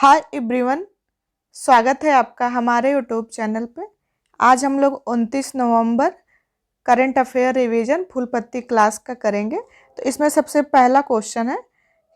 Hi everyone, स्वागत है आपका हमारे यूट्यूब चैनल पे। आज हम लोग 29 नवंबर करंट अफेयर रिवीजन फुल पत्ती क्लास का करेंगे। तो इसमें सबसे पहला क्वेश्चन है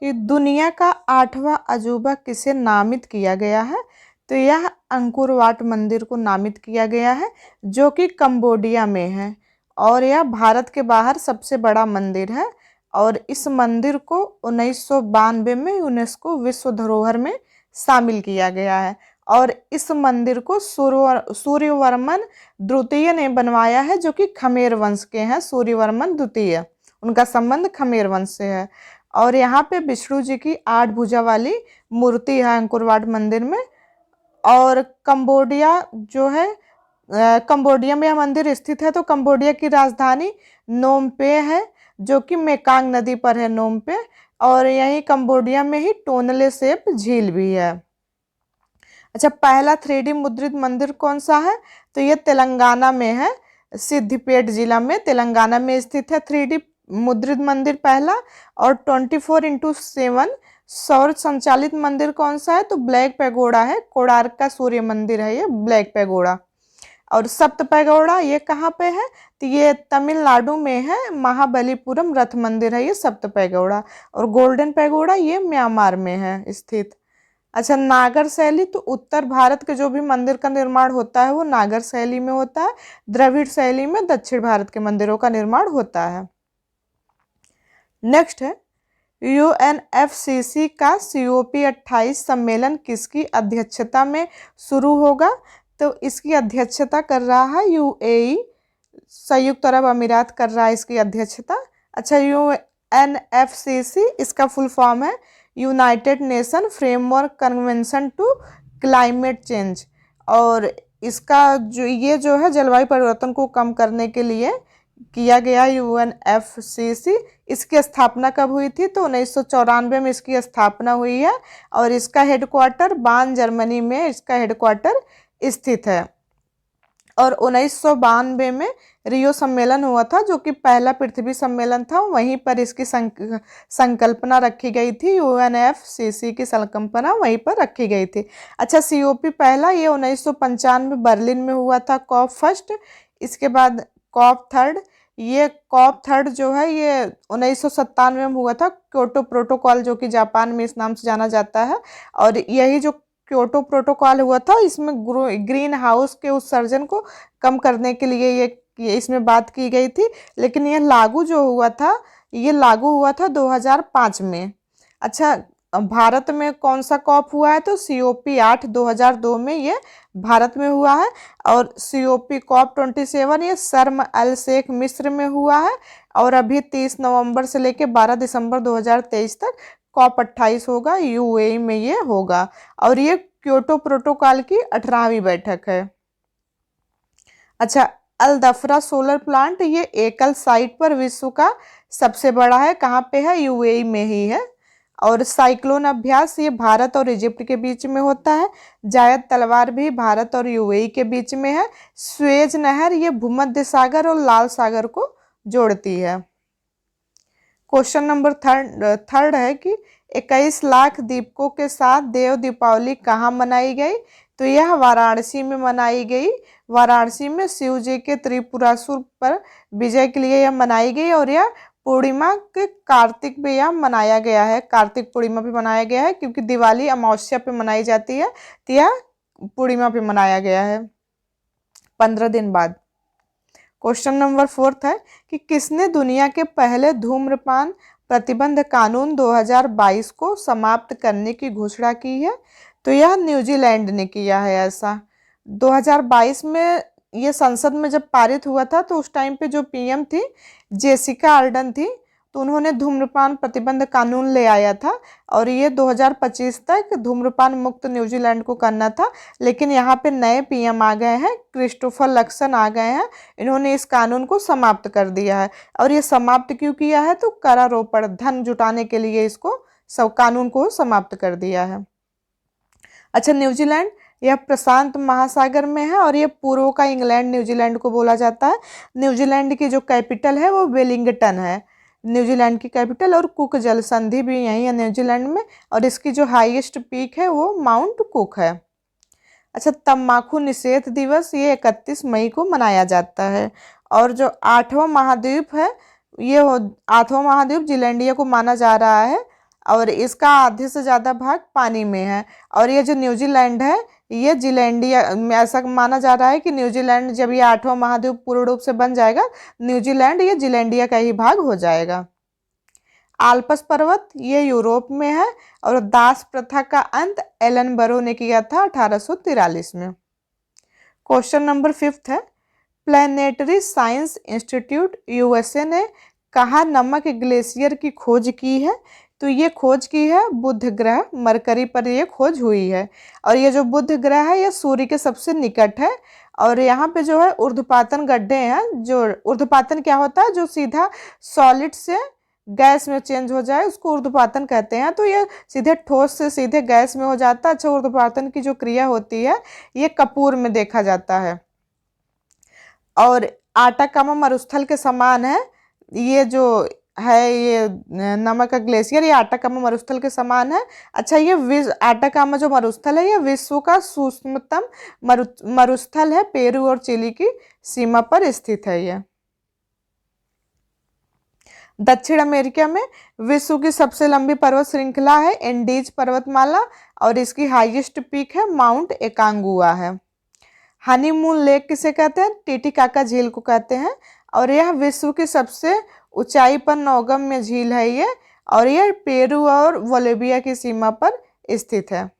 कि दुनिया का 8वां अजूबा किसे नामित किया गया है। तो यह अंकोर वाट मंदिर को नामित किया गया है जो कि कंबोडिया में है और यह भारत के बाहर सबसे बड़ा मंदिर है। और इस मंदिर को 1992 में यूनेस्को विश्व धरोहर में शामिल किया गया है। और इस मंदिर को सूर्यवर्मन द्वितीय ने बनवाया है जो कि खमेर वंश के हैं। सूर्यवर्मन द्वितीय, उनका संबंध खमेर वंश से है। और यहाँ पे विष्णु जी की 8 भुजा वाली मूर्ति है अंकोर वाट मंदिर में। और कंबोडिया जो है, कंबोडिया में यह मंदिर स्थित है। तो कंबोडिया की राजधानी नोम पे है जो कि मेकांग नदी पर है, नोम पे। और यही कंबोडिया में ही टोनले सेप झील भी है। अच्छा, पहला 3D मुद्रित मंदिर कौन सा है? तो ये तेलंगाना में है, सिद्धिपेट जिला में तेलंगाना में स्थित है 3D मुद्रित मंदिर पहला। और 24x7 सौर संचालित मंदिर कौन सा है? तो ब्लैक पैगोडा है, कोणार्क का सूर्य मंदिर है ये ब्लैक पैगोडा। और सप्त पैगोडा ये कहाँ पे है? तो ये तमिलनाडु में है, महाबलीपुरम रथ मंदिर है ये सप्त पैगोडा। और गोल्डन पैगोडा ये म्यांमार में है स्थित। अच्छा, नागर शैली, तो उत्तर भारत के जो भी मंदिर का निर्माण होता है वो नागर शैली में होता है। द्रविड़ शैली में दक्षिण भारत के मंदिरों का निर्माण होता है। नेक्स्ट है UNFCCC का COP28 सम्मेलन किसकी अध्यक्षता में शुरू होगा? तो इसकी अध्यक्षता कर रहा है UAE, संयुक्त अरब अमीरात कर रहा है इसकी अध्यक्षता। अच्छा, UNFCCC इसका फुल फॉर्म है United Nation Framework Convention to Climate Change. और इसका जो है जलवायु परिवर्तन को कम करने के लिए किया गया UNFCCC। इसकी स्थापना कब हुई थी? तो 1994 में इसकी स्थापना हुई है। और इसका हेडक्वार्टर बान, जर्मनी में इसका हेडक्वार्टर स्थित है। और 1992 में रियो सम्मेलन हुआ था जो कि पहला पृथ्वी सम्मेलन था, वहीं पर इसकी संकल्पना रखी गई थी। UNFCCC की संकल्पना वहीं पर रखी गई थी। अच्छा, COP पहला ये 1995 बर्लिन में हुआ था, COP फर्स्ट। इसके बाद COP थर्ड, ये COP थर्ड जो है ये 1997 में हुआ था, क्योटो प्रोटोकॉल जो कि जापान में इस नाम से जाना जाता है। और यही जो क्योटो प्रोटोकॉल हुआ था इसमें ग्रीन हाउस के उत्सर्जन को कम करने के लिए ये इसमें बात की गई थी। लेकिन यह लागू जो हुआ था, ये लागू हुआ था 2005 में। अच्छा, भारत में कौन सा COP हुआ है? तो COP8 2002 में ये भारत में हुआ है। और COP27 ये शर्म अल शेख मिस्र में हुआ है। और अभी 30 नवंबर से लेकर 12 दिसंबर 2023 तक COP28 होगा, UAE में ये होगा। और ये क्योटो प्रोटोकॉल की 18वीं बैठक है। अच्छा, अल दफरा सोलर प्लांट ये एकल साइट पर विश्व का सबसे बड़ा है। कहाँ पे है? UAE में ही है। और साइक्लोन अभ्यास ये भारत और इजिप्ट के बीच में होता है। जायद तलवार भी भारत और UAE के बीच में है। स्वेज नहर ये भूमध्य सागर और लाल सागर को जोड़ती है। क्वेश्चन नंबर थर्ड है कि 21 लाख दीपकों के साथ देव दीपावली कहाँ मनाई गई? तो यह वाराणसी में मनाई गई। वाराणसी में शिव जी के त्रिपुरासुर पर विजय के लिए यह मनाई गई। और यह पूर्णिमा के कार्तिक में यह मनाया गया है, कार्तिक पूर्णिमा पे मनाया गया है, क्योंकि दिवाली अमावस्या पे मनाई जाती है, तो यह पूर्णिमा पे मनाया गया है 15 दिन बाद। क्वेश्चन नंबर 4 है कि किसने दुनिया के पहले धूम्रपान प्रतिबंध कानून 2022 को समाप्त करने की घोषणा की है? तो यह न्यूजीलैंड ने किया है। ऐसा 2022 में ये संसद में जब पारित हुआ था तो उस टाइम पे जो PM थी जेसिका आर्डन थी, तो उन्होंने धूम्रपान प्रतिबंध कानून ले आया था। और ये 2025 तक धूम्रपान मुक्त न्यूजीलैंड को करना था। लेकिन यहाँ पे नए PM आ गए हैं, क्रिस्टोफर लक्सन आ गए हैं, इन्होंने इस कानून को समाप्त कर दिया है। और ये समाप्त क्यों किया है? तो करारोपण धन जुटाने के लिए इसको सब कानून को समाप्त कर दिया है। अच्छा, न्यूजीलैंड यह प्रशांत महासागर में है और ये पूर्व का इंग्लैंड न्यूजीलैंड को बोला जाता है। न्यूजीलैंड की जो कैपिटल है वो वेलिंगटन है। न्यूजीलैंड की कैपिटल, और कुक जल संधि भी यही है न्यूजीलैंड में, और इसकी जो हाईएस्ट पीक है वो माउंट कुक है। अच्छा, तम्बाकू निषेध दिवस ये 31 मई को मनाया जाता है। और जो 8वां महाद्वीप है, ये 8वां महाद्वीप जीलैंडिया को माना जा रहा है, और इसका आधे से ज़्यादा भाग पानी में है। और ये जो न्यूजीलैंड है, ये जीलैंडिया में ऐसा माना जा रहा है कि न्यूजीलैंड जब ये 8वां महाद्वीप पूर्ण रूप से बन जाएगा, न्यूजीलैंड ये जीलैंडिया का ही भाग हो जाएगा। आल्प्स पर्वत ये यूरोप में है, और दास प्रथा का अंत एलन बरो ने किया था 1843 में। क्वेश्चन नंबर 5 है, प्लैनेटरी साइंस इंस्टीट्यूट यूएसए ने कहाँ नमक ग्लेशियर की खोज की है? तो ये खोज की है बुध ग्रह मरकरी पर ये खोज हुई है। और ये जो बुध ग्रह है ये सूर्य के सबसे निकट है, और यहाँ पे जो है ऊर्ध्वपातन गड्ढे हैं। जो ऊर्ध्वपातन क्या होता है, जो सीधा सॉलिड से गैस में चेंज हो जाए उसको ऊर्ध्वपातन कहते हैं। तो ये सीधे ठोस से सीधे गैस में हो जाता है। अच्छा, ऊर्ध्वपातन की जो क्रिया होती है ये कपूर में देखा जाता है। और आटाकामा मरुस्थल के समान है ये जो है, ये नमक का ग्लेशियर ये आटाकामा मरुस्थल के समान है। अच्छा, ये आटाकामा जो मरुस्थल है ये विश्व का सूक्ष्मतम मरुस्थल है, पेरू और चिली की सीमा पर स्थित है ये। दक्षिण अमेरिका में विश्व की सबसे लंबी पर्वत श्रृंखला है एंडीज पर्वतमाला, और इसकी हाईएस्ट पीक है माउंट एकांगुआ है। हनीमून लेक किसे कहते हैं? टीटीकाका झील को कहते हैं, और यह विश्व की सबसे ऊंचाई पर नौगम्य झील है ये, और यह पेरू और बोलिविया की सीमा पर स्थित है।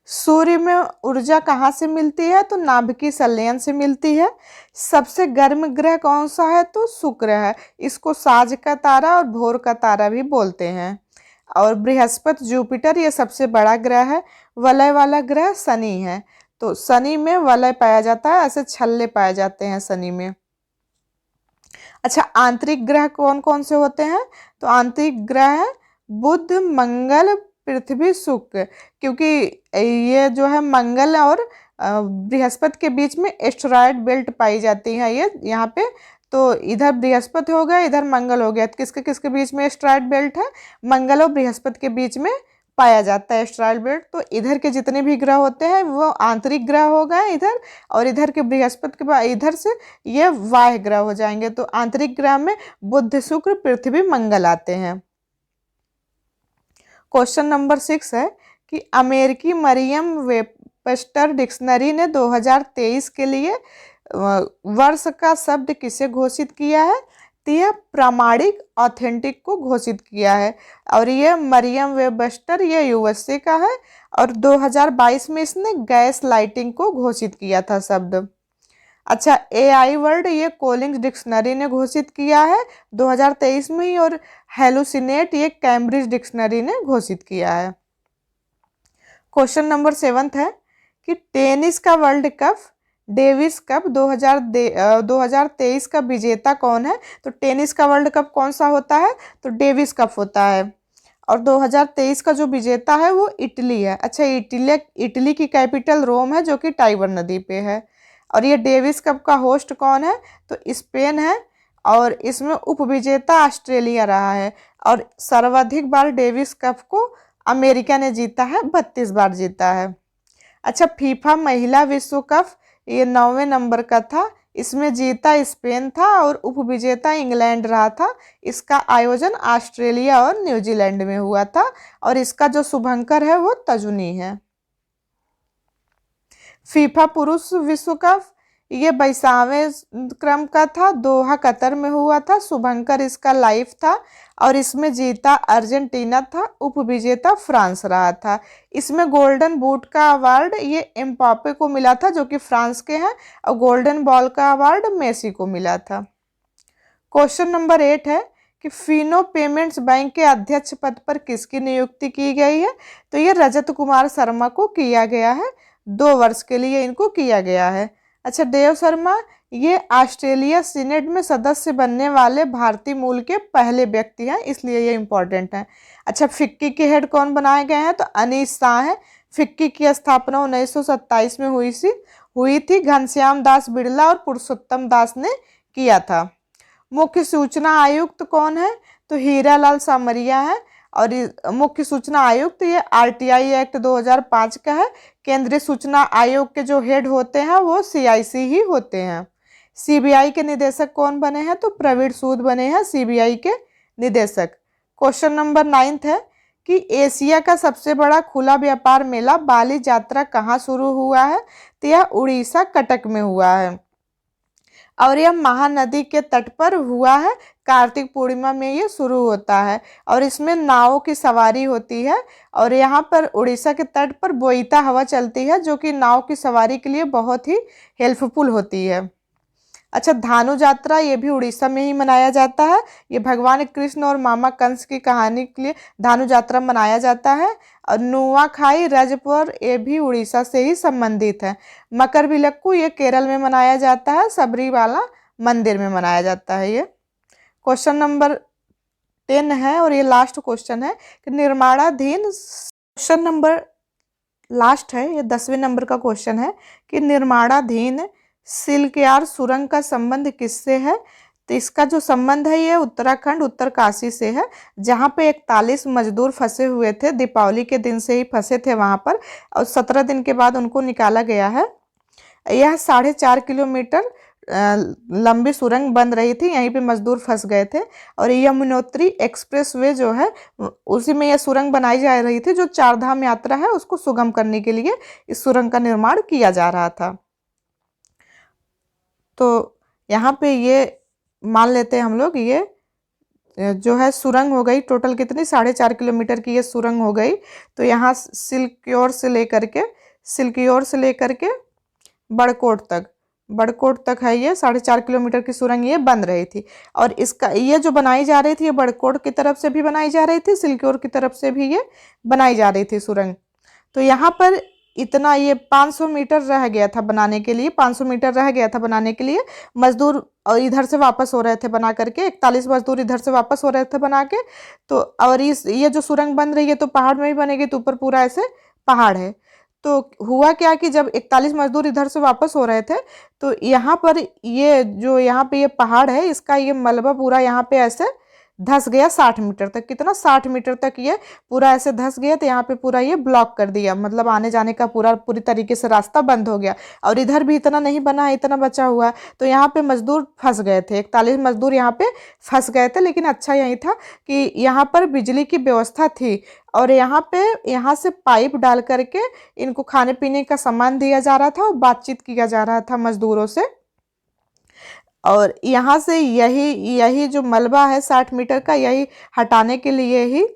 सूर्य में ऊर्जा कहाँ से मिलती है? तो नाभिकीय संलयन से मिलती है। सबसे गर्म ग्रह कौन सा है? तो शुक्र है। इसको साज का तारा और भोर का तारा भी बोलते हैं। और बृहस्पति जुपिटर ये सबसे बड़ा ग्रह है। वलय वाला ग्रह शनि है। तो शनि में वलय पाया जाता है, ऐसे छल्ले पाए जाते हैं शनि में। अच्छा, आंतरिक ग्रह कौन कौन से होते हैं? तो आंतरिक ग्रह है बुध, मंगल, पृथ्वी, शुक्र। क्योंकि ये जो है मंगल और बृहस्पति के बीच में एस्टेरॉयड बेल्ट पाई जाती है ये यहाँ पे। तो इधर बृहस्पति हो गया, इधर मंगल हो गया। तो किसके किसके बीच में एस्टेरॉयड बेल्ट है? मंगल और बृहस्पति के बीच में पाया जाता है एस्टेरॉयड बेल्ट। तो इधर के जितने भी ग्रह होते हैं वो आंतरिक ग्रह हो गए इधर, और इधर के बृहस्पति के बाद इधर से ये बाह्य ग्रह हो जाएंगे। तो आंतरिक ग्रह में बुध, शुक्र, पृथ्वी, मंगल आते हैं। क्वेश्चन नंबर 6 है कि अमेरिकी मरियम वेबस्टर डिक्शनरी ने 2023 के लिए वर्ष का शब्द किसे घोषित किया है? तो यह प्रामाणिक ऑथेंटिक को घोषित किया है, और ये मरियम वेबस्टर ये यूएसए का है, और 2022 में इसने गैस लाइटिंग को घोषित किया था शब्द। अच्छा, एआई वर्ड ये कोलिंग्स डिक्शनरी ने घोषित किया है 2023 में ही, और हेलुसिनेट ये कैम्ब्रिज डिक्शनरी ने घोषित किया है। क्वेश्चन नंबर 7 है कि टेनिस का वर्ल्ड कप डेविस कप 2023 का विजेता कौन है? तो टेनिस का वर्ल्ड कप कौन सा होता है? तो डेविस कप होता है, और 2023 का जो विजेता है वो इटली है। अच्छा, इटली की कैपिटल रोम है जो कि टाइबर नदी पे है। और ये डेविस कप का होस्ट कौन है? तो स्पेन है, और इसमें उपविजेता ऑस्ट्रेलिया रहा है। और सर्वाधिक बार डेविस कप को अमेरिका ने जीता है, 32 बार जीता है। अच्छा, फीफा महिला विश्व कप ये 9वें नंबर का था, इसमें जीता स्पेन था और उपविजेता इंग्लैंड रहा था। इसका आयोजन ऑस्ट्रेलिया और न्यूजीलैंड में हुआ था, और इसका जो शुभंकर है वो तजुनी है। फीफा पुरुष विश्व कप ये 22वें क्रम का था, दोहा कतर में हुआ था। शुभंकर इसका लाइव था, और इसमें जीता अर्जेंटीना था, उपविजेता फ्रांस रहा था। इसमें गोल्डन बूट का अवार्ड ये एम्बाप्पे को मिला था जो कि फ्रांस के हैं, और गोल्डन बॉल का अवार्ड मेसी को मिला था। क्वेश्चन नंबर 8 है कि फिनो पेमेंट्स बैंक के अध्यक्ष पद पर किसकी नियुक्ति की गई है? तो ये रजत कुमार शर्मा को किया गया है, 2 वर्ष के लिए इनको किया गया है। अच्छा, देव शर्मा ये ऑस्ट्रेलिया सीनेट में सदस्य बनने वाले भारतीय मूल के पहले व्यक्ति हैं, इसलिए ये इम्पोर्टेंट है। अच्छा, फिक्की के हेड कौन बनाए गए हैं? तो अनीश शाह है। फिक्की की स्थापना 1927 में हुई थी। घनश्याम दास बिड़ला और पुरुषोत्तम दास ने किया था। मुख्य सूचना आयुक्त कौन है? तो हीरालाल सामरिया है। और मुख्य सूचना आयुक्त ये आरटीआई एक्ट 2005 का है। केंद्रीय सूचना आयोग के जो हेड होते हैं वो सीआईसी ही होते हैं। सीबीआई के निदेशक कौन बने हैं? तो प्रवीण सूद बने हैं सीबीआई के निदेशक। क्वेश्चन नंबर 9 है कि एशिया का सबसे बड़ा खुला व्यापार मेला बाली यात्रा कहाँ शुरू हुआ है? तो यह उड़ीसा कटक में हुआ है और यह महानदी के तट पर हुआ है। कार्तिक पूर्णिमा में ये शुरू होता है और इसमें नावों की सवारी होती है और यहाँ पर उड़ीसा के तट पर बोईता हवा चलती है जो कि नाव की सवारी के लिए बहुत ही हेल्पफुल होती है। अच्छा, धानु यात्रा ये भी उड़ीसा में ही मनाया जाता है। ये भगवान कृष्ण और मामा कंस की कहानी के लिए धानु यात्रा मनाया जाता है। और नुआखाई रजपुर ये भी उड़ीसा से ही संबंधित है। मकर विलक्कू ये केरल में मनाया जाता है, सबरीवाला मंदिर में मनाया जाता है। ये क्वेश्चन नंबर 10 है और ये लास्ट क्वेश्चन है कि निर्माणाधीन, क्वेश्चन नंबर लास्ट है, ये 10वें नंबर का क्वेश्चन है कि निर्माणाधीन सिल्कयार सुरंग का संबंध किससे है? तो इसका जो संबंध है ये उत्तराखंड उत्तरकाशी से है, जहाँ पे 41 मजदूर फंसे हुए थे। दीपावली के दिन से ही फंसे थे वहाँ पर और 17 दिन के बाद उनको निकाला गया है। यह 4.5 किलोमीटर लंबी सुरंग बन रही थी, यहीं पे मजदूर फंस गए थे और यमुनोत्री एक्सप्रेसवे जो है उसी में यह सुरंग बनाई जा रही थी। जो चारधाम यात्रा है उसको सुगम करने के लिए इस सुरंग का निर्माण किया जा रहा था। तो यहाँ पे ये मान लेते हैं हम लोग, ये जो है सुरंग हो गई टोटल कितनी 4.5 किलोमीटर की ये सुरंग हो गई। तो यहाँ सिल्क्योर से लेकर के बड़कोट तक है ये 4.5 किलोमीटर की सुरंग ये बन रही थी। और इसका ये जो बनाई जा रही थी ये बड़कोट की तरफ से भी बनाई जा रही थी, सिल्क्योर की तरफ से भी ये बनाई जा रही थी सुरंग। तो यहाँ पर इतना ये 500 मीटर रह गया था बनाने के लिए, 500 मीटर रह गया था बनाने के लिए। मजदूर इधर से वापस हो रहे थे बना करके, 41 मजदूर इधर से वापस हो रहे थे बना के। तो और ये जो सुरंग बन रही है तो पहाड़ में ही बनेगी, तो ऊपर पूरा ऐसे पहाड़ है। तो हुआ क्या कि जब 41 मजदूर इधर से वापस हो रहे थे तो यहाँ पर ये जो यहाँ पे ये पहाड़ है इसका ये मलबा पूरा यहाँ पे ऐसे धस गया 60 मीटर तक। कितना 60 मीटर तक ये पूरा ऐसे धस गया। तो यहाँ पे पूरा ये ब्लॉक कर दिया, मतलब आने जाने का पूरी तरीके से रास्ता बंद हो गया। और इधर भी इतना नहीं बना है, इतना बचा हुआ है। तो यहाँ पे मजदूर फंस गए थे, 41 मजदूर यहाँ पे फंस गए थे। लेकिन अच्छा यही था कि यहाँ पर बिजली की व्यवस्था थी और यहाँ से पाइप डाल करके इनको खाने पीने का सामान दिया जा रहा था और बातचीत किया जा रहा था मजदूरों से। और यहाँ से यही जो मलबा है 60 मीटर का, यही हटाने के लिए ही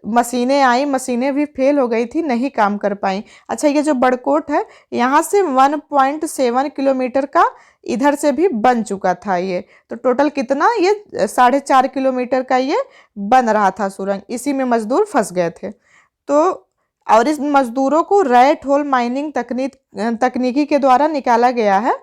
मशीनें आई। मशीनें भी फेल हो गई थी, नहीं काम कर पाई। अच्छा, ये जो बड़कोट है यहाँ से 1.7 किलोमीटर का इधर से भी बन चुका था ये। तो टोटल कितना ये 4.5 किलोमीटर का ये बन रहा था सुरंग, इसी में मजदूर फंस गए थे। तो और इस मजदूरों को रैट होल माइनिंग तकनीकी के द्वारा निकाला गया है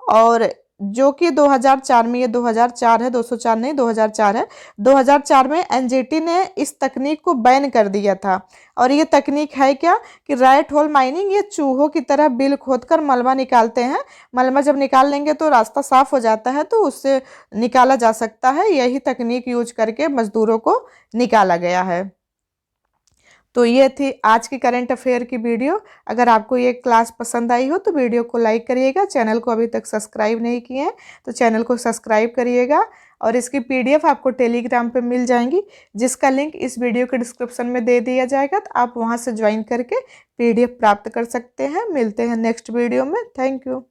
और जो कि 2004 में, ये 2004 है, 204 नहीं 2004 है। 2004 में एनजीटी ने इस तकनीक को बैन कर दिया था। और ये तकनीक है क्या कि रैट होल माइनिंग, ये चूहों की तरह बिल खोदकर मलबा निकालते हैं। मलबा जब निकाल लेंगे तो रास्ता साफ हो जाता है, तो उससे निकाला जा सकता है। यही तकनीक यूज करके मजदूरों को निकाला गया है। तो ये थी आज की करंट अफेयर की वीडियो। अगर आपको ये क्लास पसंद आई हो तो वीडियो को लाइक करिएगा। चैनल को अभी तक सब्सक्राइब नहीं किए हैं तो चैनल को सब्सक्राइब करिएगा। और इसकी पीडीएफ आपको टेलीग्राम पे मिल जाएंगी, जिसका लिंक इस वीडियो के डिस्क्रिप्शन में दे दिया जाएगा। तो आप वहाँ से ज्वाइन करके पीडीएफ प्राप्त कर सकते हैं। मिलते हैं नेक्स्ट वीडियो में। Thank you.